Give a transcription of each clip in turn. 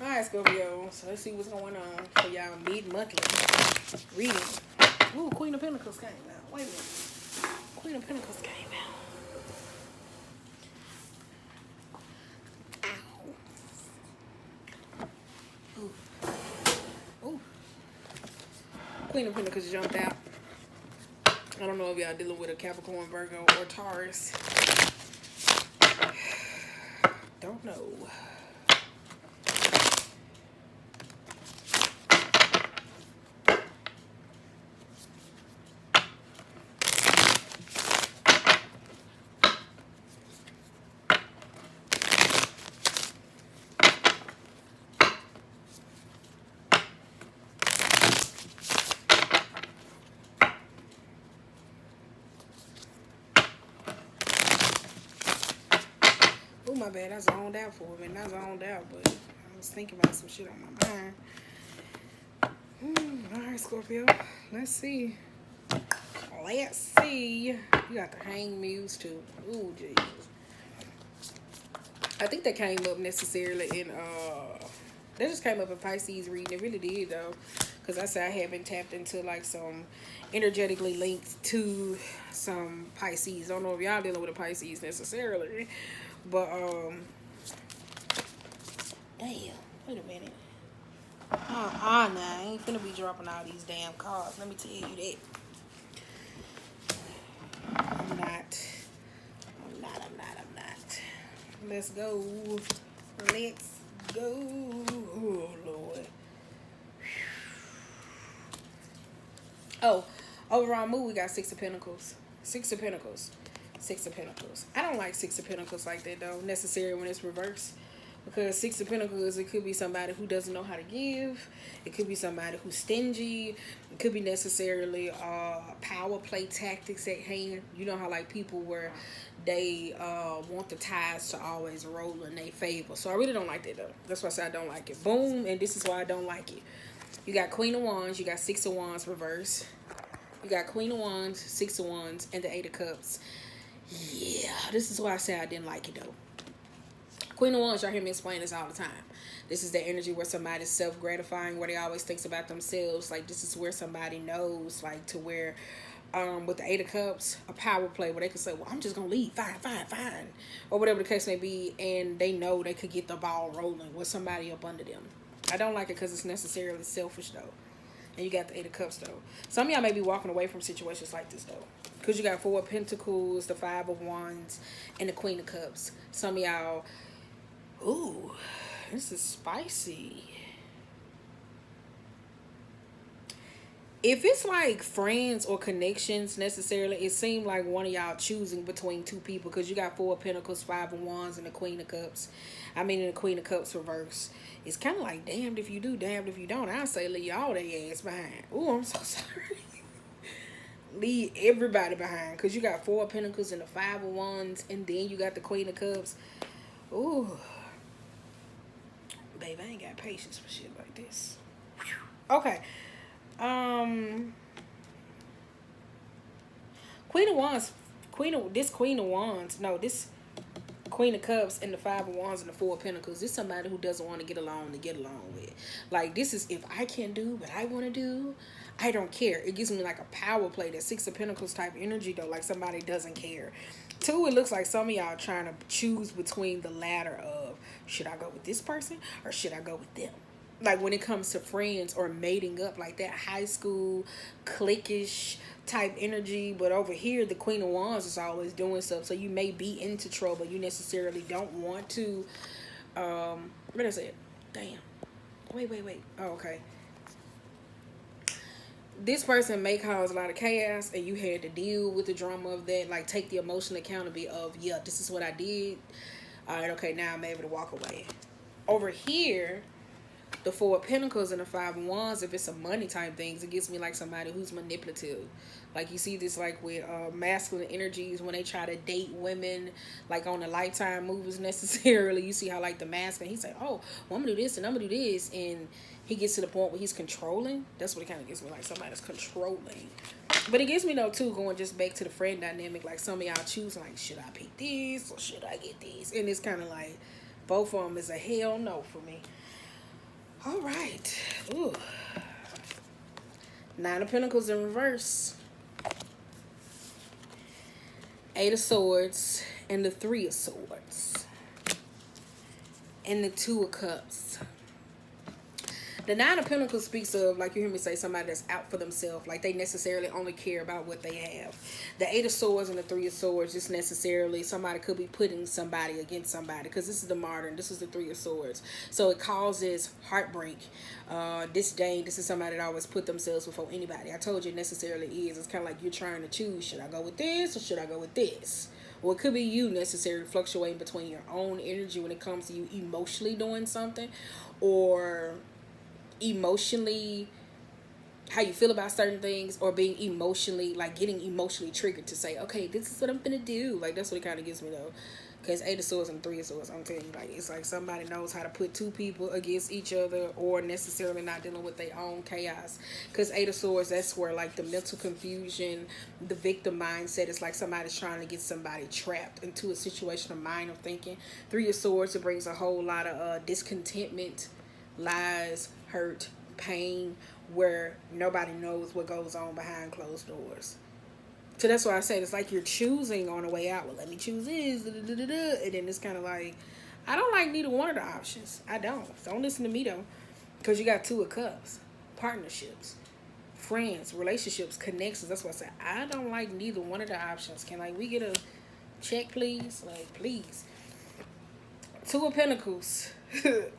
Alright, Scorpio. So let's see what's going on for y'all mid-monthly reading. Ooh, Queen of Pentacles came out. Wait a minute. Queen of Pentacles came out. Ow. Ooh. Ooh. Queen of Pentacles jumped out. I don't know if y'all dealing with a Capricorn, Virgo, or Taurus. Don't know. Oh, my bad. I zoned out for a minute. I zoned out, but I was thinking about some shit on my mind. Alright, Scorpio. Let's see. Let's see. You got the hang muse too. Ooh, Jesus. I think that came up necessarily in that just came up in Pisces reading. It really did though. Because I said I haven't tapped into like some energetically linked to some Pisces. I don't know if y'all dealing with a Pisces necessarily. But damn, wait a minute. Nah, I ain't finna be dropping all these damn cards. Let me tell you that. I'm not. Let's go. Let's go. Oh, Lord. Oh, overall mood, we got Six of Pentacles. Six of Pentacles. Six of Pentacles. I don't like Six of Pentacles like that, though, necessarily when it's reversed. Because Six of Pentacles, it could be somebody who doesn't know how to give. It could be somebody who's stingy. It could be necessarily power play tactics at hand. You know how like people where they want the tides to always roll in their favor. So I really don't like that though. That's why I say I don't like it. Boom, and this is why I don't like it. You got Queen of Wands. You got Six of Wands reverse. You got Queen of Wands, Six of Wands, and the Eight of Cups. Yeah, this is why I say I didn't like it though. Queen of Wands, y'all hear me explain this all the time. This is the energy where somebody's self-gratifying, where they always thinks about themselves. Like, this is where somebody knows, like, to where, with the Eight of Cups, a power play where they can say, well, I'm just going to leave, fine. Or whatever the case may be, and they know they could get the ball rolling with somebody up under them. I don't like it because it's necessarily selfish, though. And you got the Eight of Cups, though. Some of y'all may be walking away from situations like this, though. Because you got Four of Pentacles, the Five of Wands, and the Queen of Cups. Some of y'all... Ooh, this is spicy. If it's like friends or connections necessarily, it seemed like one of y'all choosing between two people because you got Four of Pentacles, Five of Wands, and the Queen of Cups. I mean, in the Queen of Cups reverse. It's kind of like damned if you do, damned if you don't. I say leave all their ass behind. Ooh, I'm so sorry. Leave everybody behind because you got Four of Pentacles and the Five of Wands, and then you got the Queen of Cups. Ooh. Babe, I ain't got patience for shit like this. Okay. Queen of Wands. Queen of Cups and the Five of Wands and the Four of Pentacles. This is somebody who doesn't want to get along with. Like, this is if I can't do what I want to do, I don't care. It gives me like a power play, that Six of Pentacles type energy though. Like somebody doesn't care. Two, it looks like some of y'all trying to choose between the latter of should I go with this person or should I go with them? Like when it comes to friends or mating up, like that high school cliquish type energy. But over here, the Queen of Wands is always doing stuff. So you may be into trouble. You necessarily don't want to. What did I say? Damn. Wait. Oh, okay. This person may cause a lot of chaos and you had to deal with the drama of that. Like take the emotional accountability of, yeah, this is what I did. All right, okay, now I'm able to walk away. Over here, The Four of Pentacles and the Five of Wands, if it's a money type things, it gives me like somebody who's manipulative. Like you see this like with masculine energies when they try to date women, like on the Lifetime movies necessarily. You see how like the masculine, he's like, oh, well, I'm gonna do this and I'm gonna do this, and he gets to the point where he's controlling. That's what it kind of gives me, like somebody's controlling. But it gives me though too, going just back to the friend dynamic, like some of y'all choosing like, should I pick this or should I get this? And it's kind of like both of them is a hell no for me. All right. Ooh. Nine of Pentacles in reverse. Eight of Swords and the Three of Swords. And the Two of Cups. The Nine of Pentacles speaks of, like you hear me say, somebody that's out for themselves. Like they necessarily only care about what they have. The Eight of Swords and the Three of Swords, just necessarily somebody could be putting somebody against somebody. Because this is the modern, this is the Three of Swords. So it causes heartbreak, disdain. This is somebody that always put themselves before anybody. I told you it necessarily is. It's kind of like you're trying to choose. Should I go with this or should I go with this? Or it could be you necessarily fluctuating between your own energy when it comes to you emotionally doing something, or emotionally how you feel about certain things, or being emotionally, like getting emotionally triggered to say, okay, this is what I'm gonna do. Like that's what it kind of gives me though, because Eight of Swords and Three of Swords, I'm telling you, like it's like somebody knows how to put two people against each other, or necessarily not dealing with their own chaos. Because Eight of Swords, that's where like the mental confusion, the victim mindset, is like somebody's trying to get somebody trapped into a situation of mind of thinking. Three of Swords, it brings a whole lot of discontentment, lies, hurt, pain, where nobody knows what goes on behind closed doors. So that's why I said it's like you're choosing on the way out. Well, let me choose this, and then it's kind of like, I don't like neither one of the options. I don't listen to me though, because you got Two of Cups, partnerships, friends, relationships, connections. That's why I said I don't like neither one of the options. Can like we get a check, please? Like please. Two of Pentacles.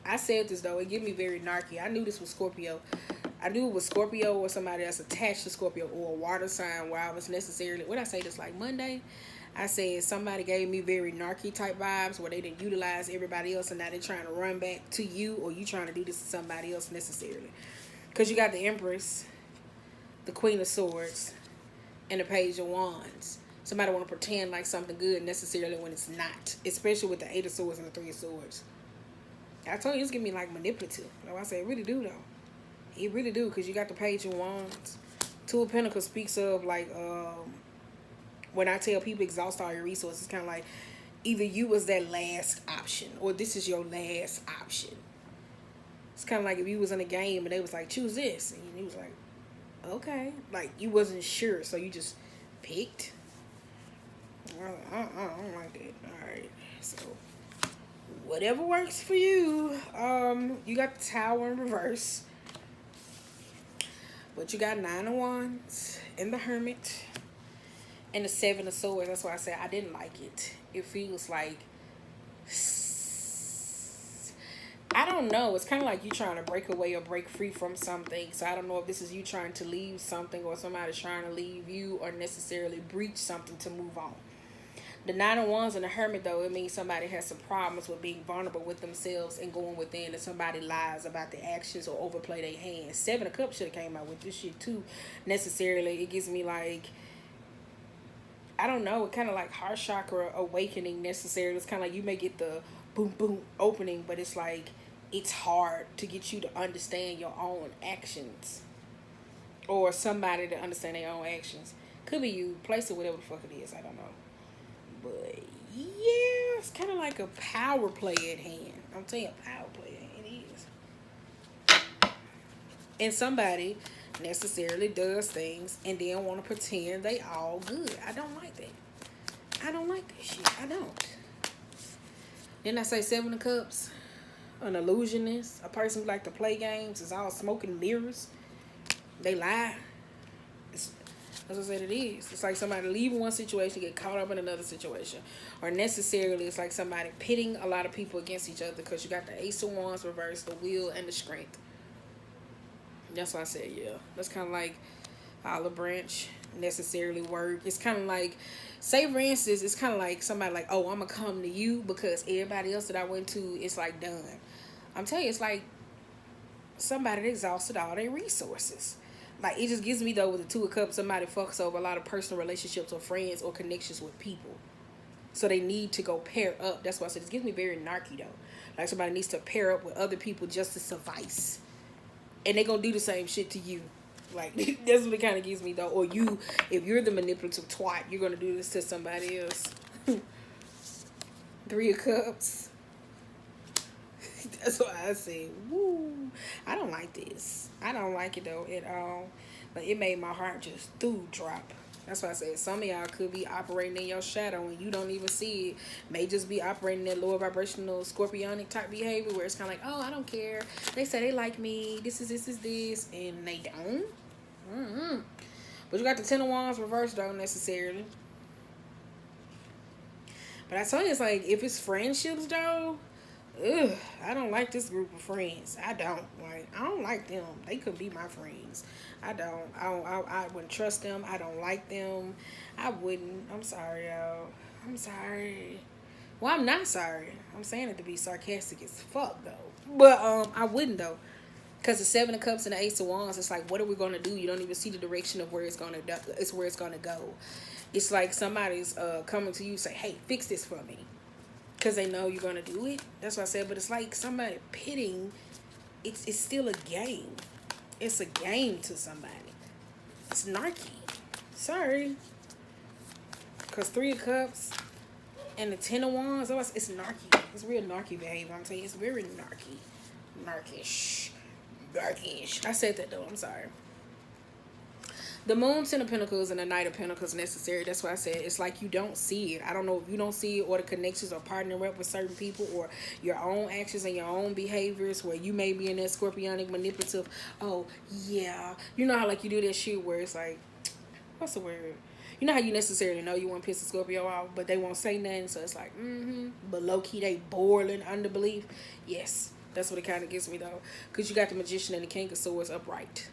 I said this though, it gave me very narky. I knew this was Scorpio. I knew it was Scorpio or somebody that's attached to Scorpio, or a water sign, where I was necessarily, what I say this like Monday? I said somebody gave me very narky type vibes where they didn't utilize everybody else and now they're trying to run back to you, or you trying to do this to somebody else necessarily. Because you got the Empress, the Queen of Swords, and the Page of Wands. Somebody want to pretend like something good necessarily when it's not. Especially with the Eight of Swords and the Three of Swords. I told you it's gonna be like manipulative. Like I said, it really do though. It really do, because you got the Page of Wands. Two of Pentacles speaks of like when I tell people exhaust all your resources, kind of like either you was that last option or this is your last option. It's kind of like if you was in a game and they was like, choose this, and you was like, okay, like you wasn't sure, so you just picked. I don't like that. All right, so whatever works for you. You got the Tower in reverse, but you got Nine of Wands and the Hermit and the Seven of Swords. That's why I said I didn't like it. It feels like, I don't know. It's kind of like you trying to break away or break free from something. So I don't know if this is you trying to leave something, or somebody's trying to leave you, or necessarily breach something to move on. The Nine of Wands and the Hermit, though, it means somebody has some problems with being vulnerable with themselves and going within, and somebody lies about the actions or overplay their hands. Seven of Cups should have came out with this shit, too, necessarily. It gives me, like, I don't know, it kind of like heart chakra awakening, necessarily. It's kind of like you may get the boom, boom opening, but it's like it's hard to get you to understand your own actions, or somebody to understand their own actions. Could be you, place it, whatever the fuck it is, I don't know. But yeah, it's kind of like a power play at hand. I'm telling you, a power play at hand. It is. And somebody necessarily does things and then want to pretend they all good. I don't like that. I don't like that shit. I don't. Then I say Seven of Cups, an illusionist, a person who like to play games, is all smoke and mirrors. They lie. That's what I said it is. It's like somebody leaving one situation, get caught up in another situation. Or necessarily, it's like somebody pitting a lot of people against each other, because you got the Ace of Wands reversed, the Wheel, and the Strength. That's why I said, yeah. That's kind of like olive branch necessarily work. It's kind of like, say for instance, it's kind of like somebody like, oh, I'm going to come to you because everybody else that I went to, it's like done. I'm telling you, it's like somebody that exhausted all their resources. Like, it just gives me, though, with the Two of Cups, somebody fucks over a lot of personal relationships or friends or connections with people. So they need to go pair up. That's why I said this gives me very narky, though. Like, somebody needs to pair up with other people just to suffice. And they gonna do the same shit to you. Like, that's what it kind of gives me, though. Or you, if you're the manipulative twat, you're gonna do this to somebody else. Three of Cups. That's why I say, woo. I don't like this. I don't like it, though, at all. But it made my heart just drop. That's why I said some of y'all could be operating in your shadow and you don't even see it. May just be operating in lower vibrational scorpionic type behavior where it's kind of like, oh, I don't care. They say they like me. This is this. And they don't. But you got the Ten of Wands reversed, don't necessarily. But I tell you, it's like, if it's friendships, though, I don't like this group of friends. I don't like them. They could be my friends. I wouldn't trust them. I don't like them. I wouldn't. I'm sorry, y'all. I'm sorry. Well, I'm not sorry. I'm saying it to be sarcastic as fuck, though. But I wouldn't, though. Because the Seven of Cups and the Ace of Wands, it's like, what are we going to do? You don't even see the direction of where it's going to go. It's like somebody's coming to you and say, hey, fix this for me. Because they know you're going to do it. That's what I said. But it's like somebody pitting. It's still a game. It's a game to somebody. It's narky. Sorry. Because Three of Cups and the Ten of Wands, it's narky. It's real narky behavior. I'm telling you, it's very narky. Narkish. I said that, though. I'm sorry. The Moon, Ten of Pentacles, and the Knight of Pentacles necessary. That's why I said it's like you don't see it. I don't know if you don't see it, or the connections, or partnering up with certain people, or your own actions and your own behaviors where you may be in that scorpionic manipulative. Oh, yeah. You know how, like, you do that shit where it's like, what's the word? You know how you necessarily know you want to piss a Scorpio off, but they won't say nothing, so it's like, But low-key, they boiling under belief. Yes. That's what it kind of gives me, though. Because you got the Magician and the King of Swords upright.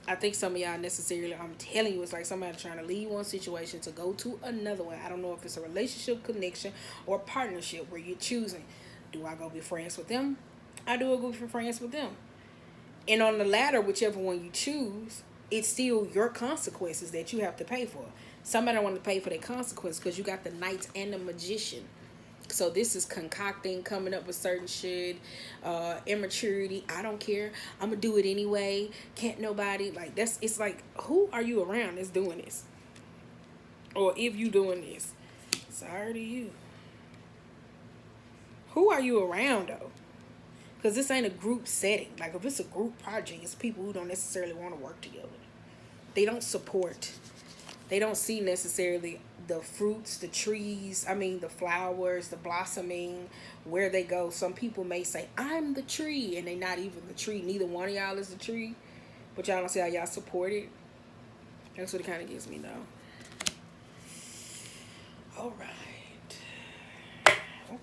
I think some of y'all necessarily, I'm telling you, it's like somebody trying to leave one situation to go to another one. I don't know if it's a relationship, connection, or partnership where you're choosing. Do I go be friends with them? I do go be friends with them. And on the latter, whichever one you choose, it's still your consequences that you have to pay for. Somebody want to pay for their consequences because you got the Knight and the Magician. So this is concocting, coming up with certain shit, immaturity. I don't care. I'm going to do it anyway. Can't nobody. Like, it's like, who are you around that's doing this? Or if you doing this, sorry to you. Who are you around, though? Because this ain't a group setting. Like, if it's a group project, it's people who don't necessarily want to work together. They don't support. They don't see necessarily the fruits, the trees, the flowers, the blossoming, where they go. Some people may say, I'm the tree, and they not even the tree. Neither one of y'all is the tree, but y'all don't see how y'all support it. That's what it kind of gives me, though. All right.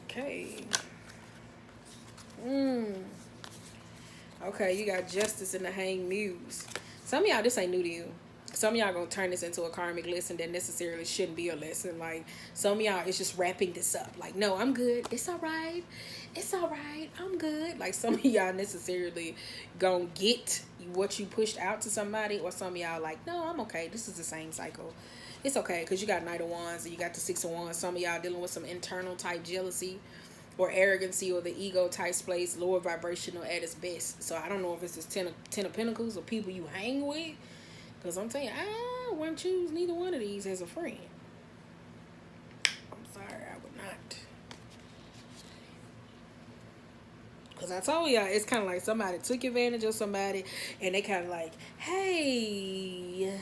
Okay. Okay, you got Justice and the Hanged Muse. Some of y'all, this ain't new to you. Some of y'all gonna turn this into a karmic lesson that necessarily shouldn't be a lesson. Like, some of y'all, it's just wrapping this up. Like, no, I'm good. It's all right. It's all right. I'm good. Like, some of y'all necessarily gonna get what you pushed out to somebody, or some of y'all like, no, I'm okay. This is the same cycle. It's okay, because you got Knight of Wands and you got the Six of Wands. Some of y'all dealing with some internal type jealousy or arrogancy, or the ego type place, lower vibrational at its best. So I don't know if it's this ten of Pentacles or people you hang with. Because I'm telling you, I wouldn't choose neither one of these as a friend. I'm sorry, I would not. Because I told y'all, it's kind of like somebody took advantage of somebody, and they kind of like, hey,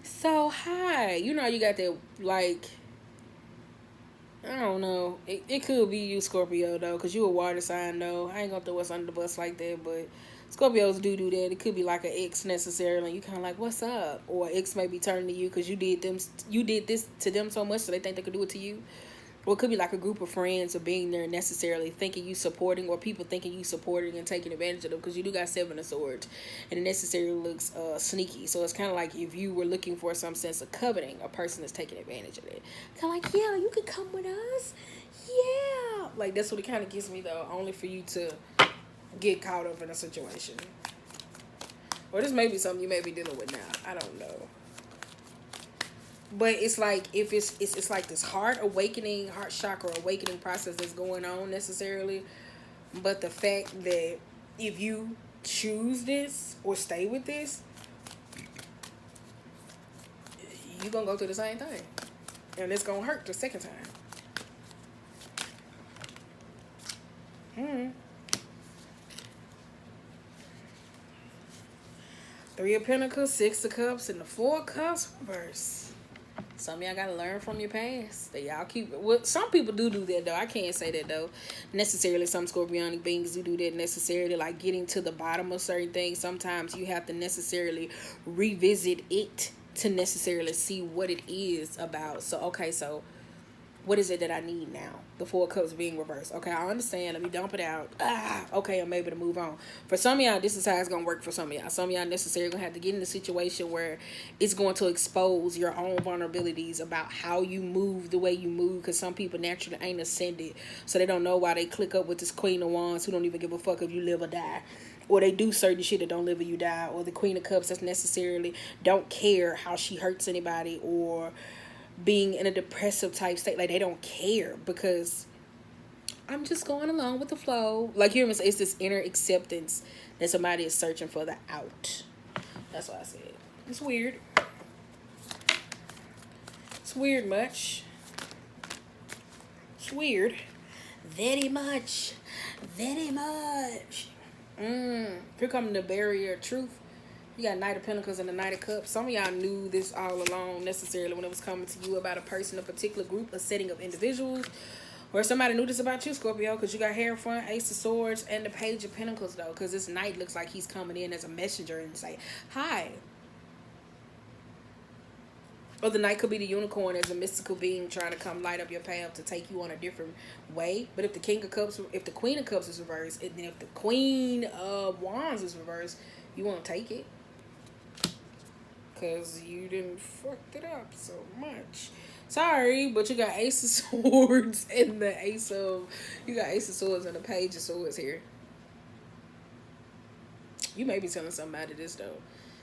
so hi. You know, you got that, like, I don't know. It could be you, Scorpio, though, because you a water sign, though. I ain't going to throw us under the bus like that, but Scorpios do that. It could be like an ex necessarily. You kind of like, what's up? Or ex may be turning to you because you did this to them so much, so they think they could do it to you. Or it could be like a group of friends or being there necessarily thinking you supporting, or people thinking you supporting and taking advantage of them, because you do got Seven of Swords and it necessarily looks sneaky. So it's kind of like if you were looking for some sense of coveting, a person is taking advantage of it. Kind of like, yeah, you could come with us. Yeah. Like, that's what it kind of gives me, though. Only for you to get caught up in a situation. Or this may be something you may be dealing with now. I don't know. But it's like if it's like this heart chakra awakening process that's going on necessarily. But the fact that if you choose this or stay with this, you're gonna go through the same thing. And it's gonna hurt the second time. Three of Pentacles, Six of Cups, and the Four of Cups reverse. Some of y'all gotta learn from your past. That y'all keep. Well, some people do that though. I can't say that though. Necessarily, some Scorpionic beings do that necessarily. Like getting to the bottom of certain things. Sometimes you have to necessarily revisit it to necessarily see what it is about. So okay, so what is it that I need now? The Four Cups being reversed. Okay, I understand. Let me dump it out. Okay, I'm able to move on. For some of y'all, this is how it's going to work for some of y'all. Some of y'all necessarily going to have to get in a situation where it's going to expose your own vulnerabilities about how you move the way you move. Because some people naturally ain't ascended. So they don't know why they click up with this Queen of Wands who don't even give a fuck if you live or die. Or they do certain shit that don't live or you die. Or the Queen of Cups that's necessarily don't care how she hurts anybody, or being in a depressive type state. Like, they don't care because I'm just going along with the flow. Like, you know, it's this inner acceptance that somebody is searching for the out. That's what I said. It's weird. It's weird much. It's weird. Very much. Very much. Here comes the barrier of truth. You got Knight of Pentacles and the Knight of Cups. Some of y'all knew this all along necessarily when it was coming to you about a person, a particular group, a setting of individuals. Or somebody knew this about you, Scorpio, because you got Hierophant, Ace of Swords, and the Page of Pentacles, though. Because this Knight looks like he's coming in as a messenger and say, hi. Or the Knight could be the Unicorn as a mystical being trying to come light up your path to take you on a different way. But if the King of Cups, if the Queen of Cups is reversed, and then if the Queen of Wands is reversed, you won't take it. Because you didn't fucked it up so much. Sorry, but you got Ace of Swords and you got Ace of Swords and the Page of Swords here. You may be telling somebody this though.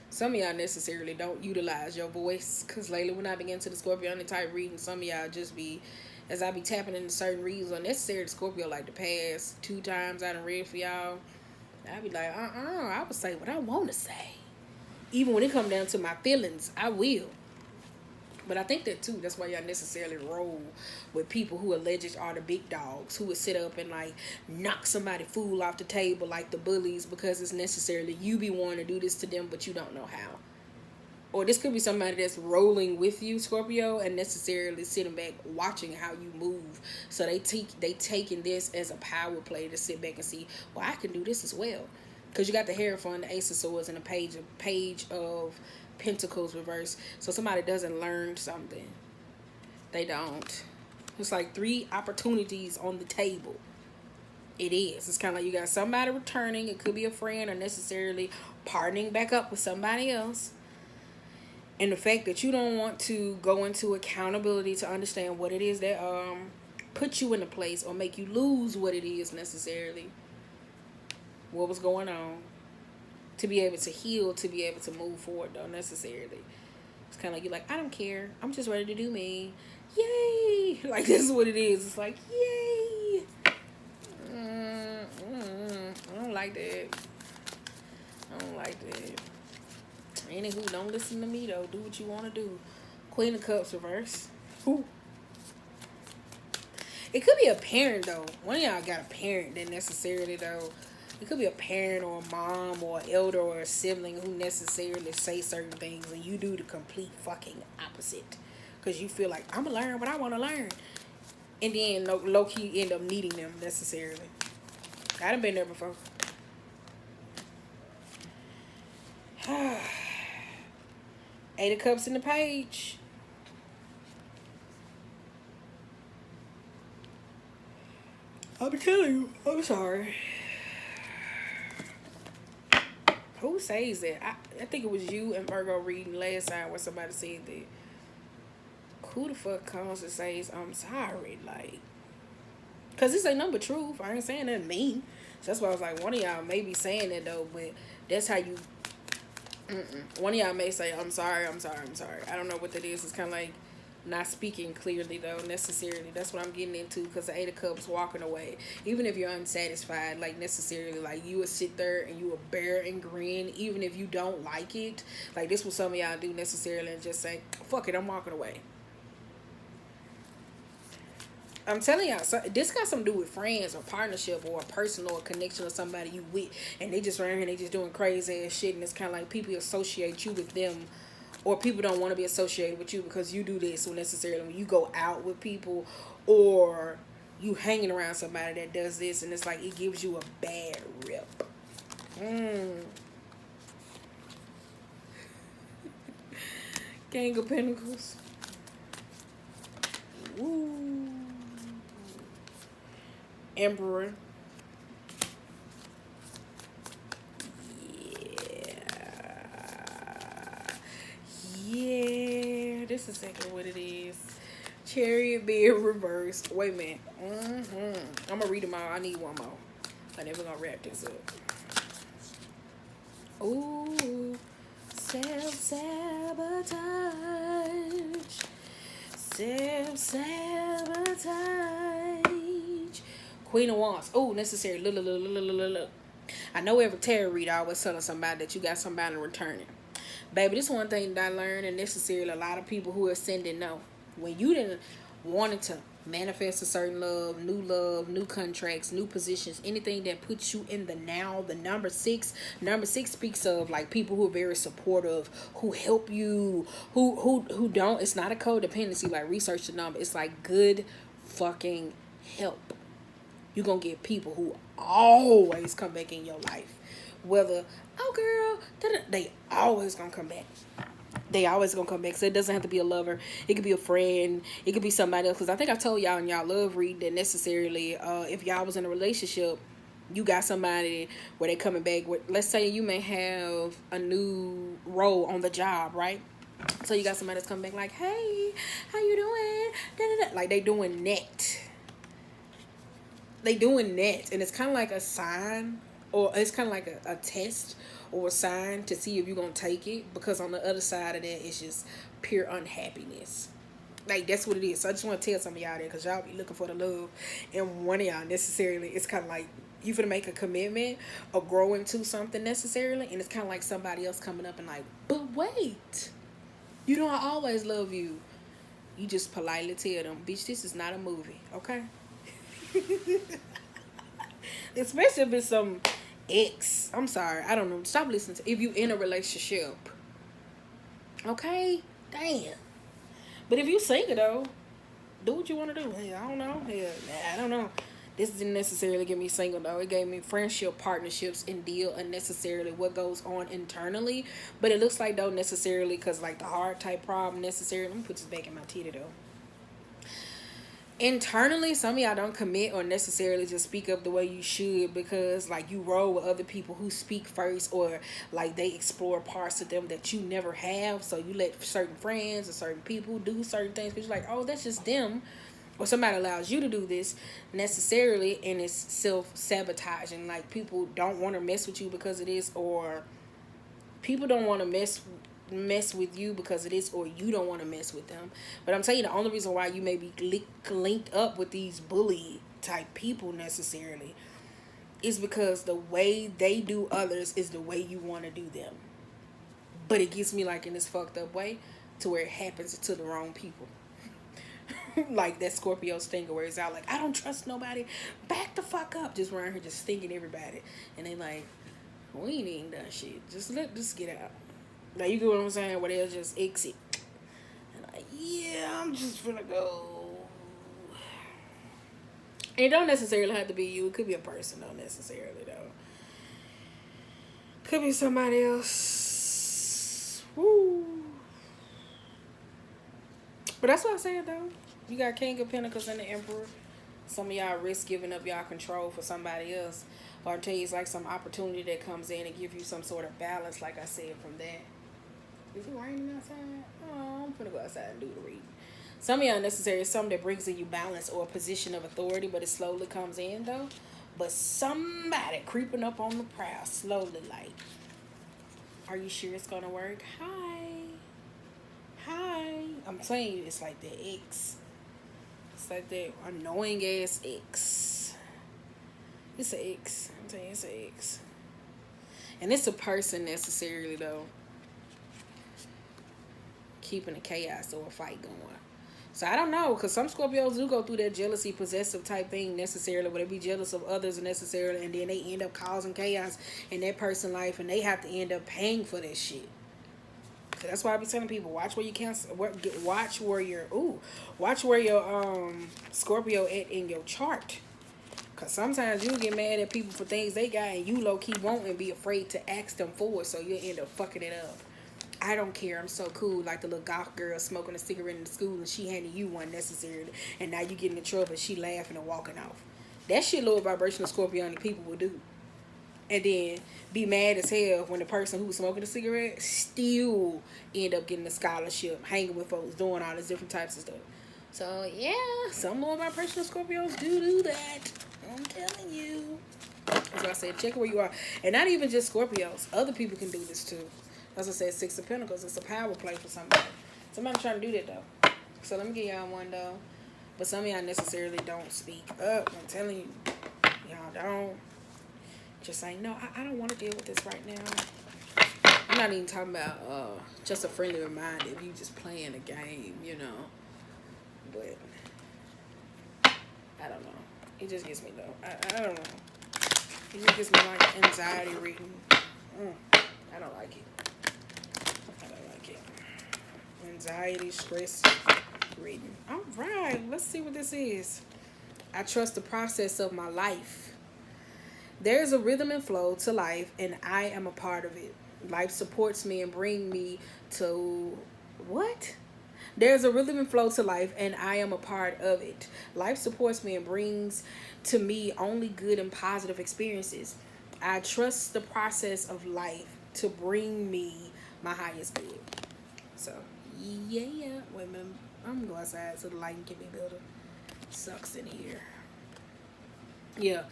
Some of y'all necessarily don't utilize your voice. Because lately when I begin to the Scorpionic type reading, some of y'all just be, as I be tapping into certain reads unnecessary to Scorpio, like the past 2 times I done read for y'all, I be like, I would say what I want to say. Even when it come down to my feelings, I will. But I think that too, that's why y'all necessarily roll with people who alleged are the big dogs, who would sit up and like knock somebody fool off the table like the bullies, because it's necessarily you be wanting to do this to them, but you don't know how. Or this could be somebody that's rolling with you, Scorpio, and necessarily sitting back watching how you move. So they taking this as a power play to sit back and see, well, I can do this as well. Because you got the Hierophant, the Ace of Swords, and the Page of Pentacles reverse. So somebody doesn't learn something. They don't. It's like 3 opportunities on the table. It is. It's kind of like you got somebody returning. It could be a friend or necessarily partnering back up with somebody else. And the fact that you don't want to go into accountability to understand what it is that put you in a place or make you lose what it is necessarily. What was going on, to be able to heal, to be able to move forward, though, necessarily. It's kind of like, you're like, I don't care. I'm just ready to do me. Yay! Like, this is what it is. It's like, yay! I don't like that. I don't like that. Anywho, don't listen to me, though. Do what you want to do. Queen of Cups reverse. Ooh. It could be a parent, though. One of y'all got a parent that necessarily, though. It could be a parent or a mom or an elder or a sibling who necessarily say certain things and you do the complete fucking opposite. Because you feel like, I'm going to learn what I want to learn. And then low-key end up needing them necessarily. I done been there before. Eight of Cups in the Page. I'll be telling you. I'm sorry. Who says that? I think it was you and Virgo reading last time where somebody said that. Who the fuck comes and says, I'm sorry? Like, because this ain't nothing but truth. I ain't saying nothing mean. So that's why I was like, one of y'all may be saying that though, but that's how you. One of y'all may say, I'm sorry, I'm sorry, I'm sorry. I don't know what that is. It's kind of like not speaking clearly though, necessarily. That's what I'm getting into, because the Eight of Cups walking away. Even if you're unsatisfied, like necessarily, like you would sit there and you would bear and grin, even if you don't like it. Like this what some of y'all do necessarily, and just say, fuck it, I'm walking away. I'm telling y'all, so this got something to do with friends or partnership or a personal connection or somebody you with, and they just around here and they just doing crazy ass shit, and it's kind of like people associate you with them, or people don't want to be associated with you because you do this. So necessarily, when you go out with people, or you hanging around somebody that does this, and it's like it gives you a bad rep. King of Pentacles. Ooh. Emperor. Yeah. This is exactly what it is. Chariot being reversed. Wait a minute. I'm gonna read them all. I need one more. I never gonna wrap this up. Ooh. Self-sabotage. Self-sabotage. Queen of Wands. Oh, necessary. Look. I know every tarot reader always telling somebody that you got somebody returning. Baby, this one thing that I learned, and necessarily a lot of people who are sending know. When you didn't wanted to manifest a certain love, new contracts, new positions, anything that puts you in the now, the number six speaks of like people who are very supportive, who help you, who don't. It's not a codependency, like research the number. It's like good fucking help. You're gonna get people who always come back in your life. Whether, oh girl, they always gonna come back. They always gonna come back. So it doesn't have to be a lover. It could be a friend. It could be somebody else. Because I think I told y'all in y'all love read that necessarily, if y'all was in a relationship, you got somebody where they coming back with. Let's say you may have a new role on the job, right? So you got somebody that's coming back like, hey, how you doing? Da-da-da. Like they doing that. And it's kind of like a sign, or it's kind of like a test or a sign to see if you're going to take it, because on the other side of that, it's just pure unhappiness. Like, that's what it is. So I just want to tell some of y'all that, because y'all be looking for the love, and one of y'all necessarily, it's kind of like you finna make a commitment or grow into something necessarily, and it's kind of like somebody else coming up and like, but wait, you know, I always love you. You just politely tell them, bitch, this is not a movie, okay? Especially if it's some ex. I'm sorry, I don't know. Stop listening to, if you in a relationship, okay? Damn. But if you single though, do what you want to do. Hey, I don't know. I don't know. This didn't necessarily get me single though. It gave me friendship, partnerships, and deal unnecessarily what goes on internally. But it looks like though necessarily, because like the heart type problem necessarily. Let me put this back in my titty though. Internally, some of y'all don't commit or necessarily just speak up the way you should, because like you roll with other people who speak first, or like they explore parts of them that you never have. So you let certain friends or certain people do certain things because you're like, oh, that's just them. Or somebody allows you to do this necessarily, and it's self-sabotaging. Like people don't want to mess with you because it is, or people don't want to mess with you because it is, or you don't want to mess with them. But I'm telling you, the only reason why you may be linked up with these bully type people necessarily is because the way they do others is the way you want to do them. But it gets me like in this fucked up way to where it happens to the wrong people. Like that Scorpio stinger where it's out like, I don't trust nobody, back the fuck up, just around here just stinking everybody, and they like, we ain't even done shit, just get out. Like, you get what I'm saying? Where they'll just exit. And like, yeah, I'm just gonna go. And it don't necessarily have to be you. It could be a person, though, necessarily, though. Could be somebody else. Woo. But that's what I'm saying, though. You got King of Pentacles and the Emperor. Some of y'all risk giving up y'all control for somebody else. Or I tell you, it's like some opportunity that comes in and give you some sort of balance, like I said, from that. Is it raining outside? Oh, I'm gonna go outside and do the reading. Some of y'all necessary, something that brings in you balance or a position of authority, but it slowly comes in though. But somebody creeping up on the prowl slowly like, are you sure it's gonna work? Hi. I'm telling you, it's like that ex. It's like that annoying ass ex. It's an ex. I'm telling you, it's an ex. And it's a person necessarily though. Keeping the chaos or a fight going. So I don't know, because some Scorpios do go through that jealousy, possessive type thing necessarily, where they be jealous of others necessarily, and then they end up causing chaos in that person's life, and they have to end up paying for that shit. So that's why I be telling people, watch where you cancel, watch where your Scorpio at in your chart. Because sometimes you get mad at people for things they got, and you low key won't and be afraid to ask them for it, so you'll end up fucking it up. I don't care, I'm so cool, like the little goth girl smoking a cigarette in the school and she handed you one necessarily, and now you get in trouble and she laughing and walking off. That shit lower vibrational Scorpionic people will do. And then be mad as hell when the person who was smoking the cigarette still end up getting a scholarship, hanging with folks, doing all these different types of stuff. So yeah, some lower vibrational Scorpios do that. I'm telling you. As I said, check where you are. And not even just Scorpios. Other people can do this too. As I said, Six of Pentacles. It's a power play for somebody. Somebody trying to do that, though. So let me give y'all one, though. But some of y'all necessarily don't speak up. I'm telling you. Y'all don't. Just saying, no, I don't want to deal with this right now. I'm not even talking about just a friendly reminder if you just playing a game, you know. But I don't know. It just gets me, though. I don't know. It just gives me, like, anxiety reading. I don't like it. Anxiety, stress, reading. All right, let's see what this is. I trust the process of my life. There's a rhythm and flow to life, and I am a part of it. Life supports me and brings me to what? There's a rhythm and flow to life, and I am a part of it. Life supports me and brings to me only good and positive experiences. I trust the process of life to bring me my highest good. So, yeah. Wait a minute. I'm going to go outside so the lighting can be better. Sucks in here. Yeah.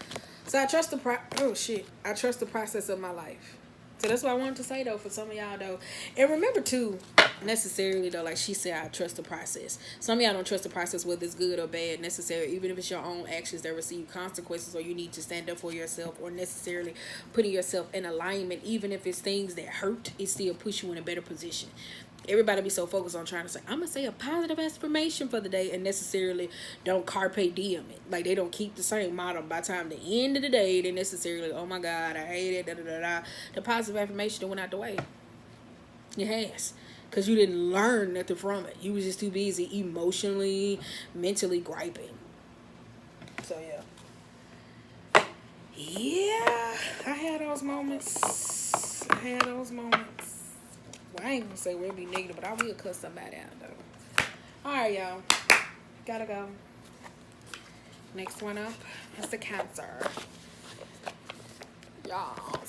So, I trust I trust the process of my life. So, that's what I wanted to say, though, for some of y'all, though. And remember, too, necessarily, though, like she said, I trust the process. Some of y'all don't trust the process, whether it's good or bad, necessarily. Even if it's your own actions that receive consequences, or you need to stand up for yourself, or necessarily putting yourself in alignment, even if it's things that hurt, it still puts you in a better position. Everybody be so focused on trying to say, I'm going to say a positive affirmation for the day, and necessarily don't carpe diem it. Like, they don't keep the same motto. By the time the end of the day, they necessarily, oh my God, I hate it, da-da-da-da. The positive affirmation went out the way. It has. Because you didn't learn nothing from it. You was just too busy emotionally, mentally griping. So, yeah. Yeah, I had those moments. Well, I ain't gonna say we'll be negative, but I will cuss somebody out, though. Alright, y'all. Gotta go. Next one up is the Cancer. Y'all.